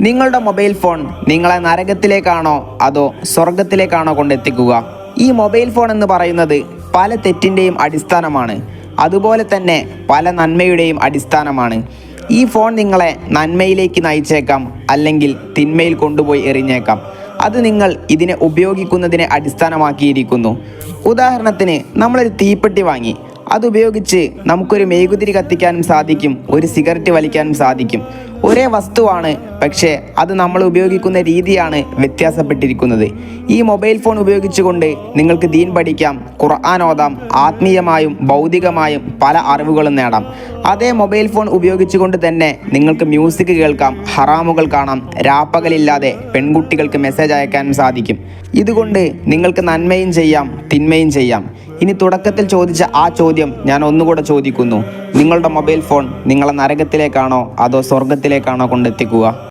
നിങ്ങളുടെ mobile phone നിങ്ങളെ നരകത്തിലേക്കാണോ അതോ സ്വർഗത്തിലേക്കാണോ കൊണ്ടെത്തിക്കുക? ഈ മൊബൈൽ ഫോൺ എന്ന് പറയുന്നത് പല തെറ്റിൻ്റെയും അടിസ്ഥാനമാണ്, അതുപോലെ തന്നെ പല നന്മയുടെയും അടിസ്ഥാനമാണ്. ഈ ഫോൺ നിങ്ങളെ നന്മയിലേക്ക് നയിച്ചേക്കാം, അല്ലെങ്കിൽ തിന്മയിൽ കൊണ്ടുപോയി എറിഞ്ഞേക്കാം. അത് നിങ്ങൾ ഇതിനെ ഉപയോഗിക്കുന്നതിനെ അടിസ്ഥാനമാക്കിയിരിക്കുന്നു. ഉദാഹരണത്തിന്, നമ്മളൊരു തീപ്പെട്ടി വാങ്ങി, അതുപയോഗിച്ച് നമുക്കൊരു മെഴുകുതിരി കത്തിക്കാനും സാധിക്കും, ഒരു സിഗരറ്റ് വലിക്കാനും സാധിക്കും. ഒരേ വസ്തുവാണ്, പക്ഷേ അത് നമ്മൾ ഉപയോഗിക്കുന്ന രീതിയാണ് വ്യത്യാസപ്പെട്ടിരിക്കുന്നത്. ഈ മൊബൈൽ ഫോൺ ഉപയോഗിച്ചുകൊണ്ട് നിങ്ങൾക്ക് ദീൻ പഠിക്കാം, ഖുർആൻ ഓതാം, ആത്മീയമായും ഭൗതികമായും പല അറിവുകളും നേടാം. അതേ മൊബൈൽ ഫോൺ ഉപയോഗിച്ചുകൊണ്ട് തന്നെ നിങ്ങൾക്ക് മ്യൂസിക് കേൾക്കാം, ഹറാമുകൾ കാണാം, രാപ്പകലില്ലാതെ പെൺകുട്ടികൾക്ക് മെസ്സേജ് അയക്കാനും സാധിക്കും. ഇതുകൊണ്ട് നിങ്ങൾക്ക് നന്മയും ചെയ്യാം, തിന്മയും ചെയ്യാം. ഇനി തുടക്കത്തിൽ ചോദിച്ച ആ ചോദ്യം ഞാൻ ഒന്നുകൂടെ ചോദിക്കുന്നു: നിങ്ങളുടെ മൊബൈൽ ഫോൺ നിങ്ങളെ നരകത്തിലേക്കാണോ അതോ സ്വർഗത്തിലേക്കാണോ കൊണ്ടെത്തിക്കുക?